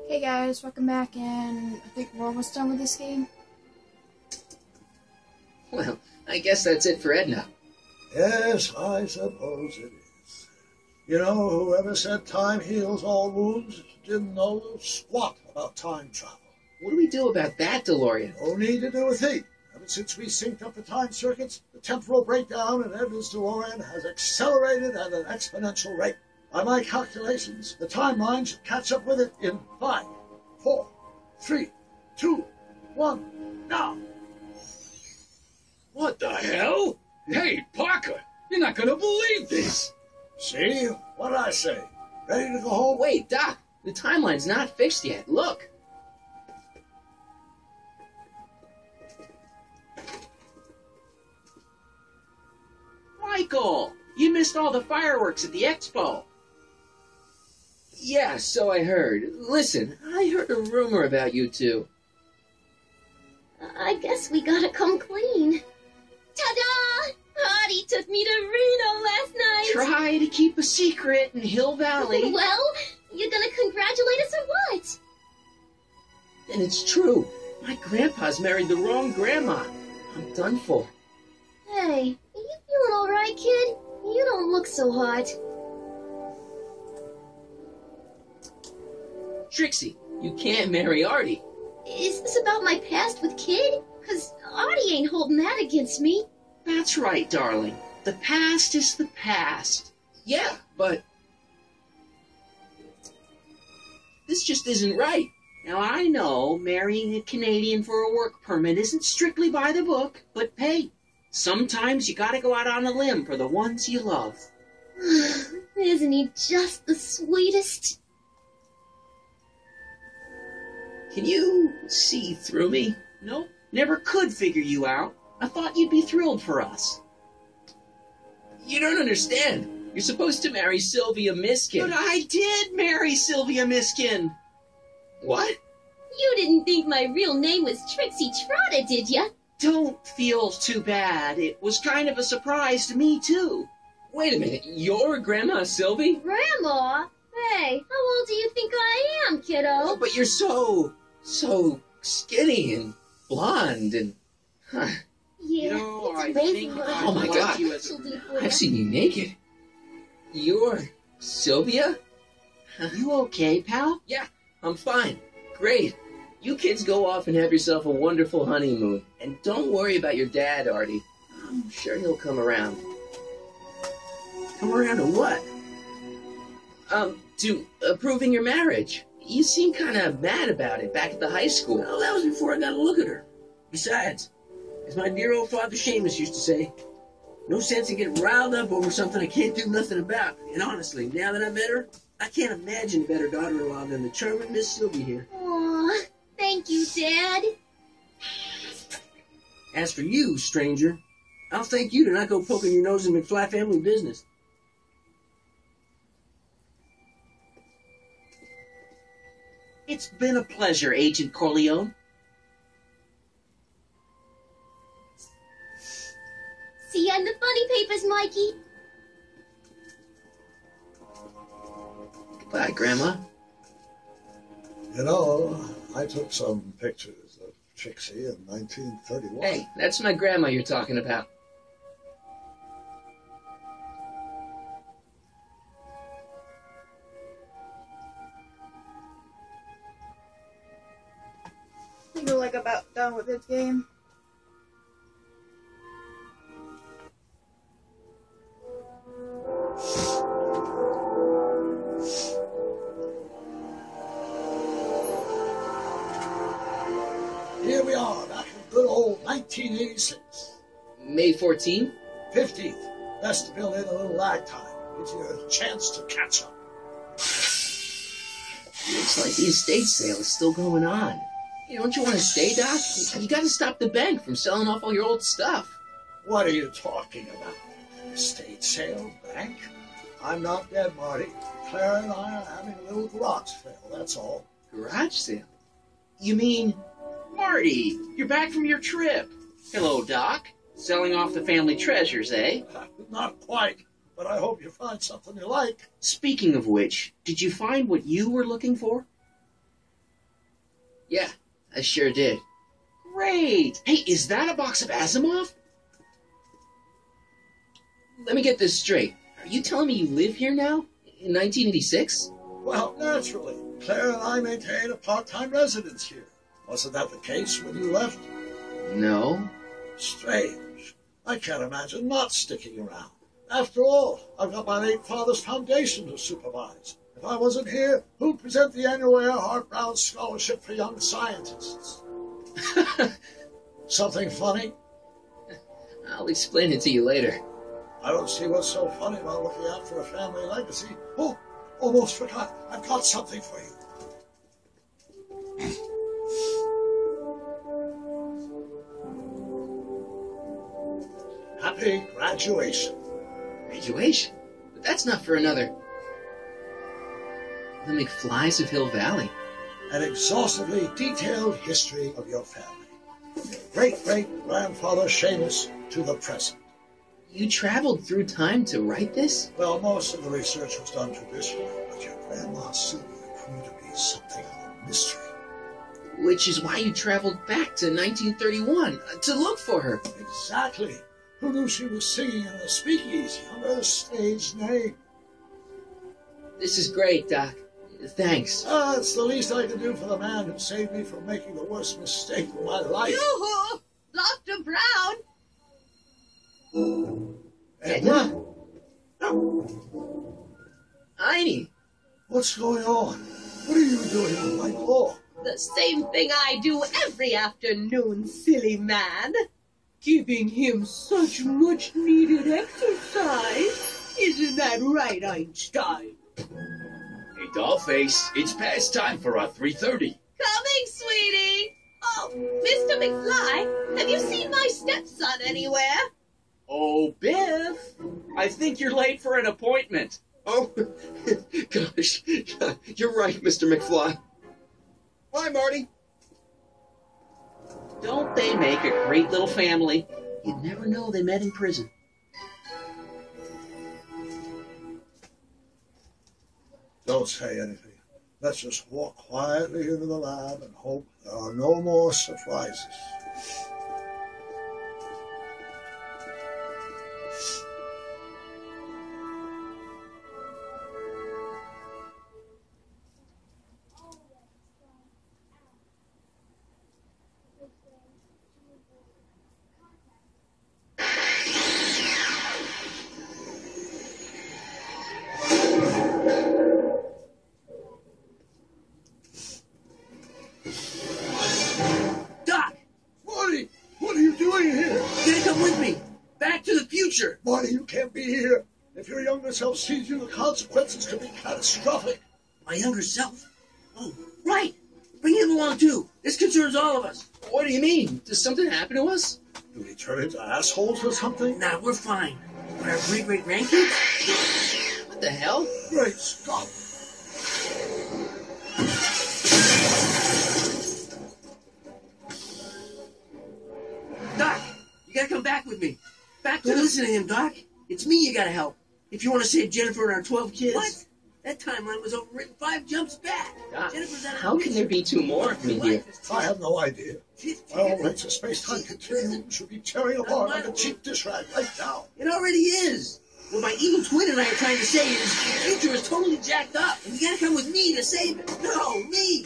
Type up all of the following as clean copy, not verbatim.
Hey guys, welcome back, and I think we're almost done with this game. Well, I guess that's it for Edna. Yes, I suppose it is. You know, whoever said time heals all wounds didn't know squat about time travel. What do we do about that, DeLorean? No need to do a thing. Ever since we synced up the time circuits, the temporal breakdown in Edna's DeLorean has accelerated at an exponential rate. By my calculations, the timeline should catch up with it in 5, 4, 3, 2, 1, now! What the hell? Hey, Parker, you're not gonna believe this! See? What did I say? Ready to go home? Wait, Doc, the timeline's not fixed yet. Look. Michael, you missed all the fireworks at the expo. Yeah, so I heard. Listen, I heard a rumor about you two. I guess we gotta come clean. Ta-da! Audie took me to Reno last night. Try to keep a secret in Hill Valley. Well, you gonna congratulate us or what? And it's true. My grandpa's married the wrong grandma. I'm done for. Hey, are you feeling all right, kid? You don't look so hot. Trixie, you can't marry Artie. Is this about my past with Kid? 'Cause Artie ain't holding that against me. That's right, darling. The past is the past. Yeah, but this just isn't right. Now, I know marrying a Canadian for a work permit isn't strictly by the book, but hey, sometimes you gotta go out on a limb for the ones you love. Isn't he just the sweetest? Can you see through me? Nope, never could figure you out. I thought you'd be thrilled for us. You don't understand. You're supposed to marry Sylvia Miskin. But I did marry Sylvia Miskin. What? You didn't think my real name was Trixie Trotta, did ya? Don't feel too bad. It was kind of a surprise to me, too. Wait a minute, you're Grandma Sylvie? Grandma? Hey, how old do you think I am, kiddo? But you're so skinny and blonde and... Huh. Yeah, No, it's I amazing think what I a my lot God. she'll do for ya. I've seen you naked. You're Sylvia? You okay, pal? Yeah, I'm fine. Great. You kids go off and have yourself a wonderful honeymoon. And don't worry about your dad, Artie. I'm sure he'll come around. Come around to what? To approving your marriage. You seem kind of mad about it back at the high school. Well, that was before I got a look at her. Besides, as my dear old father Seamus used to say, no sense in getting riled up over something I can't do nothing about. And honestly, now that I met her, I can't imagine a better daughter-in-law than the charming Miss Sylvie here. Aw, thank you, Dad. As for you, stranger, I'll thank you to not go poking your nose in McFly family business. It's been a pleasure, Agent Corleone. See ya in the funny papers, Mikey. Goodbye, Grandma. You know, I took some pictures of Trixie in 1931. Hey, that's my grandma you're talking about. I think we're like about done with this game. Here we are, back in good old 1986. May 14th? 15th. Best to build in a little lag time. Gives you a chance to catch up. Looks like the estate sale is still going on. Hey, don't you want to stay, Doc? You got to stop the bank from selling off all your old stuff. What are you talking about? Estate sale? Bank? I'm not dead, Marty. Clara and I are having a little garage sale, that's all. Garage sale? You mean... Marty, you're back from your trip. Hello, Doc. Selling off the family treasures, eh? Not quite, but I hope you find something you like. Speaking of which, did you find what you were looking for? Yeah, I sure did. Great! Hey, is that a box of Asimov? Let me get this straight. Are you telling me you live here now? In 1986? Well, naturally. Claire and I maintain a part-time residence here. Wasn't that the case when you left? No. Strange. I can't imagine not sticking around. After all, I've got my late father's foundation to supervise. If I wasn't here, who'd present the annual Earhart Brown Scholarship for Young Scientists? Something funny? I'll explain it to you later. I don't see what's so funny about looking out for a family legacy. Oh, almost forgot. I've got something for you. Happy graduation. Graduation? But that's not for another... The McFlys of Hill Valley. An exhaustively detailed history of your family. Your great-great-grandfather Seamus to the present. You traveled through time to write this? Well, most of the research was done traditionally, but your grandma Sylvia proved to be something of a mystery. Which is why you traveled back to 1931, to look for her. Exactly. Who knew she was singing in the speakeasy under a stage name? This is great, Doc. Thanks. It's the least I can do for the man who saved me from making the worst mistake of my life. Yoo-hoo! Dr. Brown! Edna? Heine! What's going on? What are you doing with my claw? The same thing I do every afternoon, silly man. Giving him such much needed exercise. Isn't that right, Einstein? Hey, Dollface, it's past time for our 3:30. Coming, sweetie. Oh, Mr. McFly, have you seen my stepson anywhere? Oh, Biff, I think you're late for an appointment. Oh, gosh. You're right, Mr. McFly. Bye, Marty. Don't they make a great little family? You'd never know they met in prison. Don't say anything. Let's just walk quietly into the lab and hope there are no more surprises. Doc! Marty, what are you doing here? You gotta come with me! Back to the future! Marty, you can't be here. If your younger self sees you, the consequences could be catastrophic. My younger self? Oh, right! Bring him along too! This concerns all of us! What do you mean? Does something happen to us? Do we turn into assholes or something? Nah, we're fine. But our great-great-grandkids? What the hell? Great Scott. Doc! You gotta come back with me. Back to listen to him, Doc. It's me you gotta help. If you want to save Jennifer and our 12 kids. What? That timeline was overwritten 5 jumps back. Doc, Jennifer's out of how can there be 2 more of me here? I have no idea. My old rates of space-time continuum should be tearing apart like a cheap dish rag right now. It already is. What my evil twin and I are trying to say is the future is totally jacked up, and you gotta come with me to save it. No, me!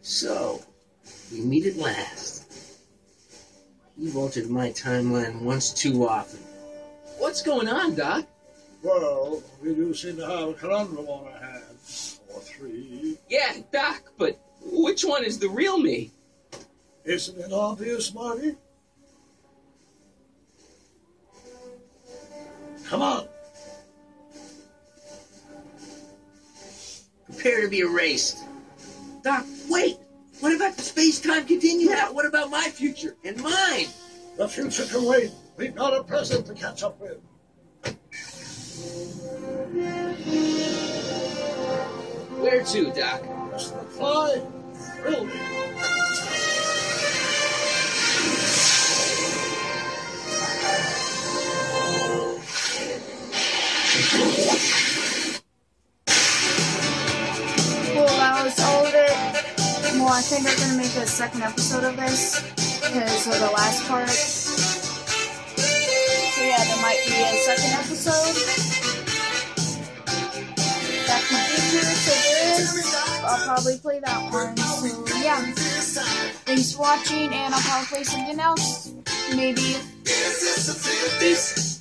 So, we meet at last. You've altered my timeline once too often. What's going on, Doc? Well, we do seem to have a conundrum on our hands. Or 3. Yeah, Doc, but which one is the real me? Isn't it obvious, Marty? Come on. Prepare to be erased. Doc, wait! What about the space-time continuum? Yeah, what about my future? And mine? The future can wait. We've got a present to catch up with. Where to, Doc? Mr. McFly, thrill me. I think I'm gonna make a second episode of this because of the last part. So yeah, there might be a second episode. That could be here to this. I'll probably play that one. So yeah. Thanks for watching, and I'll probably play something else. Maybe. Peace.